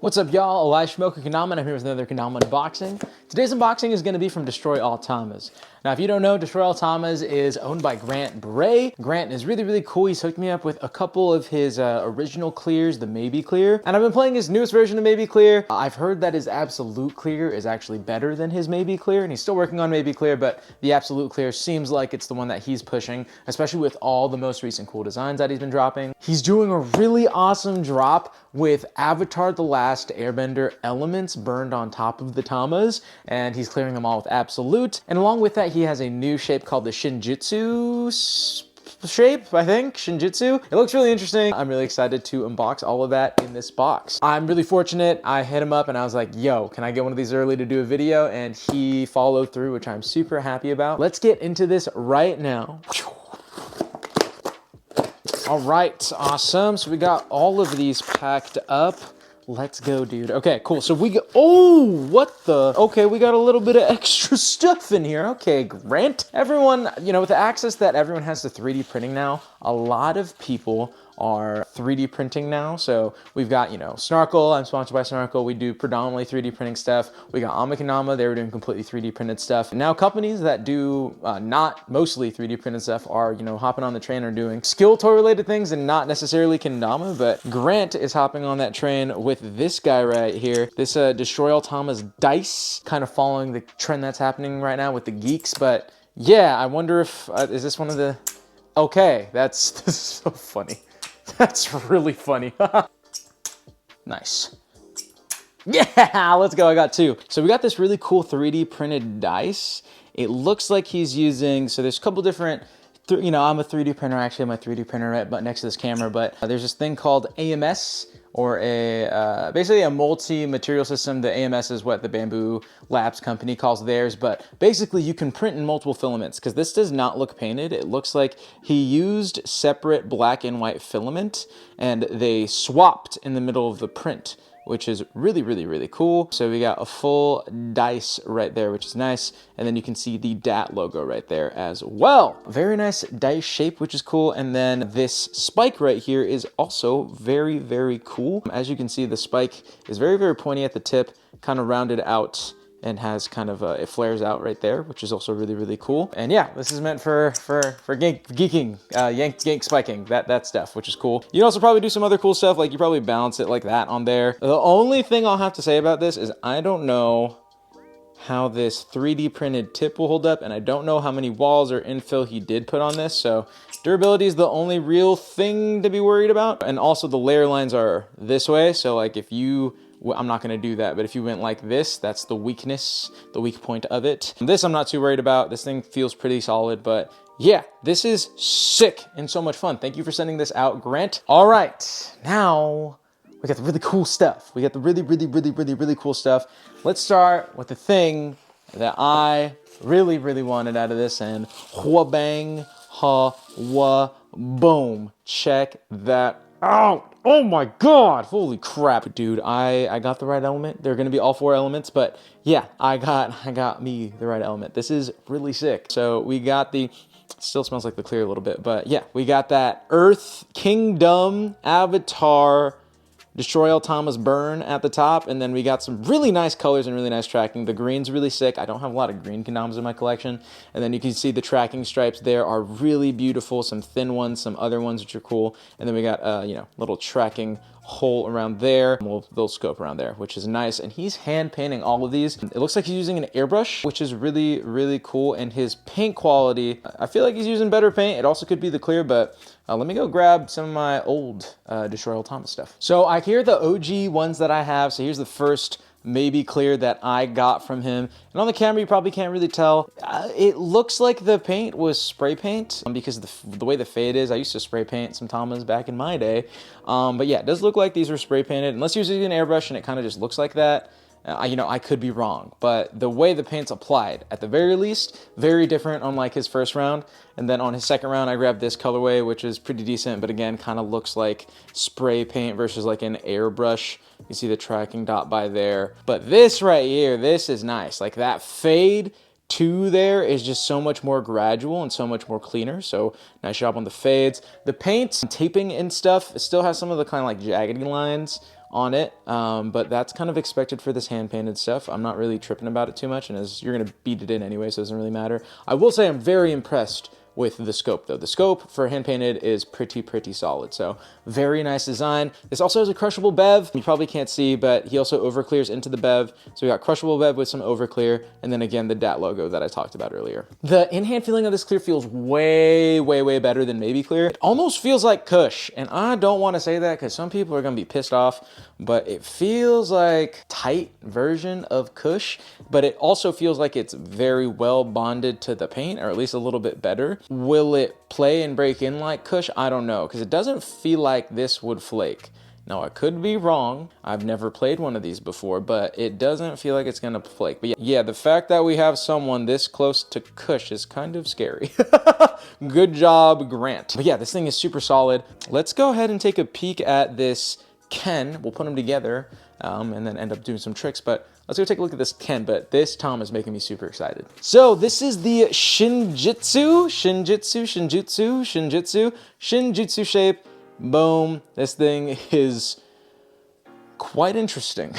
What's up, y'all? Kendama, and I'm here with another Kendama unboxing. Today's unboxing is going to be from Destroy All Tamas. Now, if you don't know, Destroy All Tamas is owned by Grant Bray. Grant is really cool. He's hooked me up with a couple of his original clears, the Maybe Clear. And I've been playing his newest version of Maybe Clear. I've heard that his Absolute Clear is actually better than his Maybe Clear, and he's still working on Maybe Clear, but the Absolute Clear seems like it's the one that he's pushing, especially with all the most recent cool designs that he's been dropping. He's doing a really awesome drop with Avatar: The Last Airbender elements burned on top of the Tamas, and he's clearing them all with Absolute. And along with that, he has a new shape called the Shinjitsu shape, I think, Shinjitsu. It looks really interesting. I'm really excited to unbox all of that in this box. I'm really fortunate. I hit him up and I was like, yo, can I get one of these early to do a video? And he followed through, which I'm super happy about. Let's get into this right now. All right, awesome. So we got all of these packed up. Let's go, dude. Okay, cool. So we go, oh, what the? Okay, we got a little bit of extra stuff in here. Okay, Grant. Everyone, you know, with the access that everyone has to 3D printing now, a lot of people are 3D printing now. So we've got, you know, Snarkle. I'm sponsored by Snarkle. We do predominantly 3D printing stuff. We got Okendamas. They were doing completely 3D printed stuff. And now companies that do not mostly 3D printed stuff are, you know, hopping on the train or doing skill toy related things and not necessarily Kendama. But Grant is hopping on that train with this guy right here. This Destroy All Tamas dice, kind of following the trend that's happening right now with the geeks. But yeah, I wonder if, is this one of the, okay, this is so funny. That's really funny. Nice. Yeah, let's go. I got two. So we got this really cool 3D printed dice. It looks like he's using, so there's a couple different, you know, I'm a 3D printer. Actually, I'm a 3D printer right but next to this camera, but there's this thing called AMS, or a basically a multi-material system. The AMS is what the Bamboo Labs company calls theirs, but basically you can print in multiple filaments, because this does not look painted. It looks like he used separate black and white filament and they swapped in the middle of the print, which is really cool. So we got a full dice right there, which is nice. And then you can see the DAT logo right there as well. Very nice dice shape, which is cool. And then this spike right here is also very cool. As you can see, the spike is very pointy at the tip, kind of rounded out, and has kind of, it flares out right there, which is also really cool. And yeah, this is meant for geeking, yank spiking, that stuff, which is cool. You can also probably do some other cool stuff, like you probably balance it like that on there. The only thing I'll have to say about this is I don't know how this 3D printed tip will hold up, and I don't know how many walls or infill he did put on this, so durability is the only real thing to be worried about. And also the layer lines are this way, so like if you, I'm not gonna do that, but if you went like this, that's the weakness, the weak point of it. This I'm not too worried about. This thing feels pretty solid, but yeah, this is sick and so much fun. Thank you for sending this out, Grant. All right, now we got the really cool stuff. We got the really cool stuff. Let's start with the thing that I really wanted out of this, and bang, boom. Check that out. Oh my God, holy crap, dude. I got the right element. They're gonna be all 4 elements, but yeah, I got me the right element. This is really sick. So we got the, still smells like the clear a little bit, but yeah, we got that Earth Kingdom Avatar Destroy All Tamas burn at the top, and then we got some really nice colors and really nice tracking. The green's really sick. I don't have a lot of green Kendamas in my collection. And then you can see the tracking stripes there are really beautiful. Some thin ones, some other ones which are cool. And then we got, you know, little tracking hole around there, little scope around there, which is nice. And he's hand painting all of these. It looks like he's using an airbrush, which is really cool. And his paint quality, I feel like he's using better paint. It also could be the clear, but let me go grab some of my old Destroy All Tamas stuff. So here are the OG ones that I have. So here's the first Maybe Clear that I got from him. And on the camera, you probably can't really tell. It looks like the paint was spray paint because of the way the fade is. I used to spray paint some Tamas back in my day. But yeah, it does look like these were spray painted. Unless you're using an airbrush and it kind of just looks like that. You know, I could be wrong, but the way the paint's applied, at the very least, very different on like his first round. And then on his second round, I grabbed this colorway, which is pretty decent, but again, kind of looks like spray paint versus like an airbrush. You see the tracking dot by there. But this right here, this is nice. Like that fade to there is just so much more gradual and so much more cleaner. So nice job on the fades. The paint, taping and stuff, it still has some of the kind of like jaggedy lines on it, but that's kind of expected for this hand painted stuff. I'm not really tripping about it too much, and as you're gonna beat it in anyway, so it doesn't really matter. I will say I'm very impressed with the scope though. The scope for hand painted is pretty solid. So very nice design. This also has a crushable bev. You probably can't see, but he also over clears into the bev. So we got crushable bev with some over clear, and then again, the DAT logo that I talked about earlier. The in-hand feeling of this clear feels way better than maybe clear. It almost feels like Cush, and I don't want to say that because some people are gonna be pissed off, but it feels like tight version of Cush, but it also feels like it's very well bonded to the paint, or at least a little bit better. Will it play and break in like Cush? I don't know, because it doesn't feel like this would flake. Now, I could be wrong. I've never played one of these before, but it doesn't feel like it's gonna flake. But yeah, the fact that we have someone this close to Cush is kind of scary. Good job, Grant. But yeah, this thing is super solid. Let's go ahead and take a peek at this Ken. We'll put them together and then end up doing some tricks, but let's go take a look at this Ken, but this Tom is making me super excited. So this is the Shinjitsu shape. Boom. This thing is quite interesting.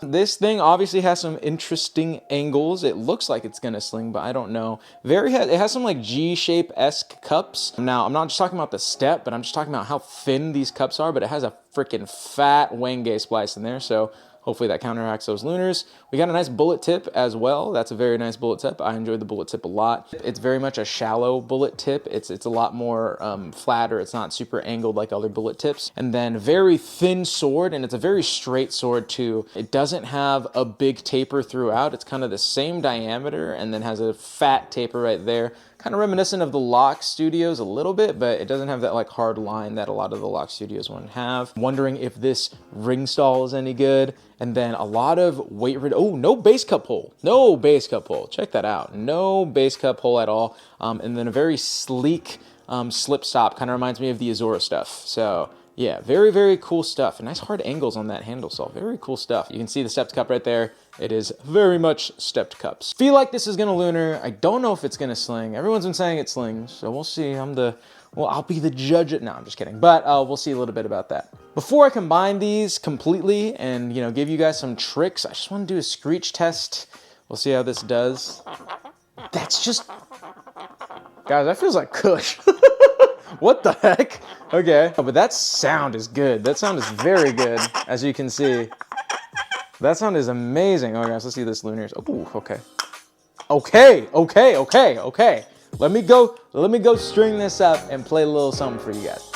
This thing obviously has some interesting angles. It looks like it's gonna sling, but I don't know. It has some like G-shape-esque cups. Now, I'm not just talking about the step, but I'm just talking about how thin these cups are, but it has a freaking fat Wenge splice in there, so hopefully that counteracts those lunars. We got a nice bullet tip as well. That's a very nice bullet tip. I enjoyed the bullet tip a lot. It's very much a shallow bullet tip. It's a lot more flatter. It's not super angled like other bullet tips. And then very thin sword, and it's a very straight sword too. It doesn't have a big taper throughout. It's kind of the same diameter and then has a fat taper right there. Kind of reminiscent of the Lock Studios a little bit, but it doesn't have that like hard line that a lot of the Lock Studios one have. Wondering if this ring stall is any good. And then a lot of weight oh, no base cup hole. No base cup hole. Check that out. No base cup hole at all. And then a very sleek slip stop. Kind of reminds me of the Azura stuff. So yeah, very cool stuff. Nice hard angles on that handle saw. Very cool stuff. You can see the stepped cup right there. It is very much stepped cups. Feel like this is gonna lunar. I don't know if it's gonna sling. Everyone's been saying it slings, so we'll see. I'll be the judge no, I'm just kidding. But we'll see a little bit about that. Before I combine these completely and give you guys some tricks, I just wanna do a screech test. We'll see how this does. That's just, guys, that feels like Cush. What the heck? Okay, but that sound is good. That sound is very good, as you can see. That sound is amazing. Oh, guys, let's see this lunars. Oh, okay. Okay. Let me go string this up and play a little something for you guys.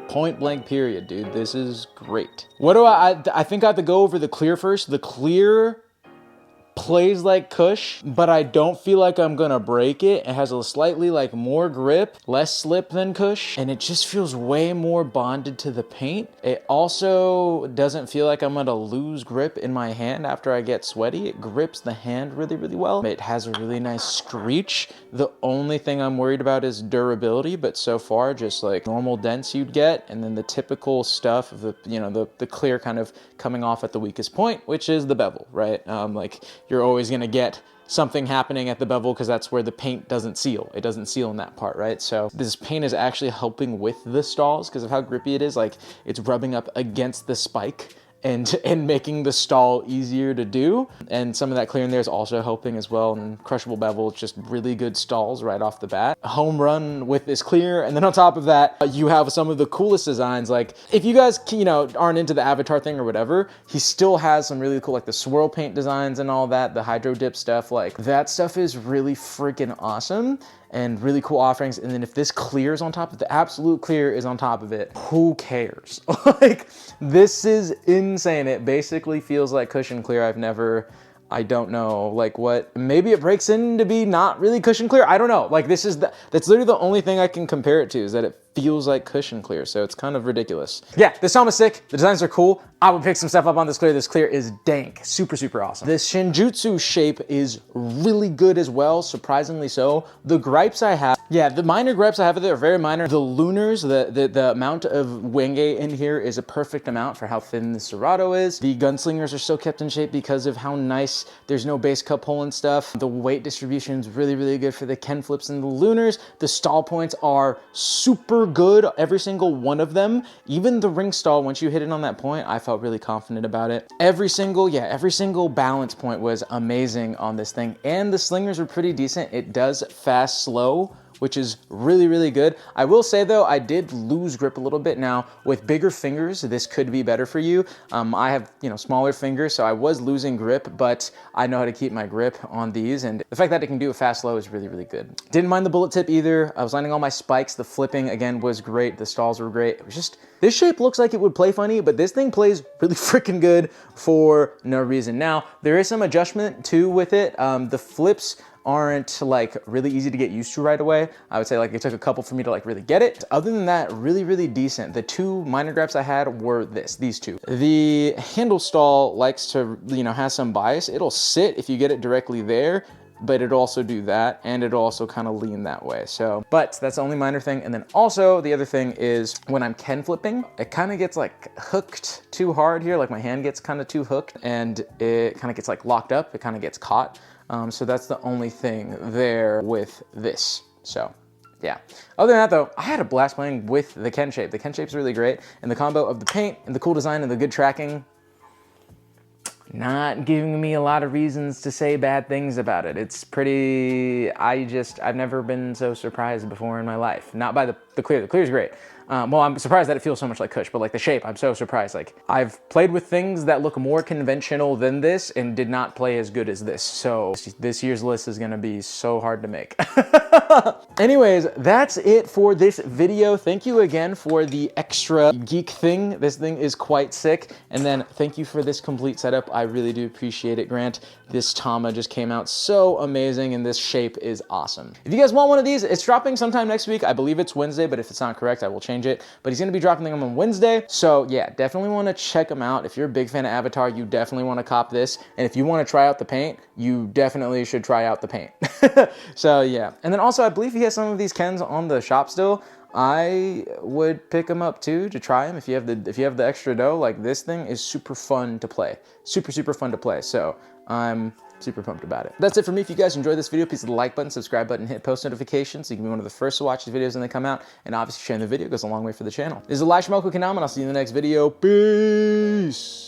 Point blank period, dude. This is great. What do I think I have to go over the clear first. The clear plays like Cush, but I don't feel like I'm gonna break it. It has a slightly like more grip, less slip than Cush, and it just feels way more bonded to the paint. It also doesn't feel like I'm gonna lose grip in my hand after I get sweaty. It grips the hand really well. It has a really nice screech. The only thing I'm worried about is durability, but so far just like normal dents you'd get, and then the typical stuff of the clear kind of coming off at the weakest point, which is the bevel, right? Like you're always gonna get something happening at the bevel because that's where the paint doesn't seal. It doesn't seal in that part, right? So this paint is actually helping with the stalls because of how grippy it is. Like it's rubbing up against the spike and making the stall easier to do. And some of that clear in there is also helping as well. And crushable bevel, just really good stalls right off the bat. A home run with this clear. And then on top of that, you have some of the coolest designs. Like if you guys, aren't into the Avatar thing or whatever, he still has some really cool, like the swirl paint designs and all that, the hydro dip stuff. Like that stuff is really freaking awesome and really cool offerings. And then if this clear is on top of the absolute clear is on top of it, who cares? Like this is insane. It basically feels like cushion clear. I've never I don't know, like what, maybe it breaks in to be not really cushion clear. I don't know. Like this is that's literally the only thing I can compare it to, is that it feels like cushion clear. So it's kind of ridiculous. Yeah, this Tama's sick. The designs are cool. I would pick some stuff up on this clear. This clear is dank, super, super awesome. This Shinjitsu shape is really good as well, surprisingly so. The gripes I have, yeah, the minor gripes I have with it are very minor. The lunars, the amount of wing in here is a perfect amount for how thin the Serato is. The gunslingers are still kept in shape because of how nice, there's no base cup hole and stuff. The weight distribution is really, really good for the Ken flips and the lunars. The stall points are super good, every single one of them. Even the ring stall, once you hit it on that point, I felt really confident about it. Every single balance point was amazing on this thing. And the slingers were pretty decent. It does fast, slow, which is really, really good. I will say though, I did lose grip a little bit. Now with bigger fingers, this could be better for you. I have, smaller fingers, so I was losing grip, but I know how to keep my grip on these. And the fact that it can do a fast slow is really, really good. Didn't mind the bullet tip either. I was landing all my spikes. The flipping again was great. The stalls were great. It was just, this shape looks like it would play funny, but this thing plays really freaking good for no reason. Now, there is some adjustment too with it. The flips aren't like really easy to get used to right away. I would say like it took a couple for me to like really get it. Other than that, really, really decent. The two minor gripes I had were these two. The handle stall likes to, has some bias. It'll sit if you get it directly there, but it'll also do that, and it'll also kind of lean that way. So, but that's the only minor thing. And then also the other thing is when I'm Ken flipping, it kind of gets like hooked too hard here. Like my hand gets kind of too hooked and it kind of gets like locked up. It kind of gets caught. So that's the only thing there with this. So yeah. Other than that though, I had a blast playing with the Ken shape. The Ken shape's really great. And the combo of the paint and the cool design and the good tracking, not giving me a lot of reasons to say bad things about it. It's pretty, I've never been so surprised before in my life. Not by the clear. The clear's great. Well, I'm surprised that it feels so much like Cush, but like the shape, I'm so surprised. Like I've played with things that look more conventional than this and did not play as good as this. So this year's list is gonna be so hard to make. Anyways, that's it for this video. Thank you again for the extra geek thing. This thing is quite sick. And then thank you for this complete setup. I really do appreciate it, Grant. This Tama just came out so amazing and this shape is awesome. If you guys want one of these, it's dropping sometime next week. I believe it's Wednesday, but if it's not correct, I will change it. But he's gonna be dropping them on Wednesday. So yeah, definitely wanna check them out. If you're a big fan of Avatar, you definitely wanna cop this. And if you wanna try out the paint, you definitely should try out the paint. So yeah. And then also, I believe he has some of these Kens on the shop still. I would pick them up too to try them if you have the extra dough. Like this thing is super fun to play. Super, super fun to play. So I'm super pumped about it. That's it for me. If you guys enjoyed this video, please hit the like button, subscribe button, hit post notifications so you can be one of the first to watch the videos when they come out. And obviously sharing the video goes a long way for the channel. This is Okendamas, and I'll see you in the next video. Peace.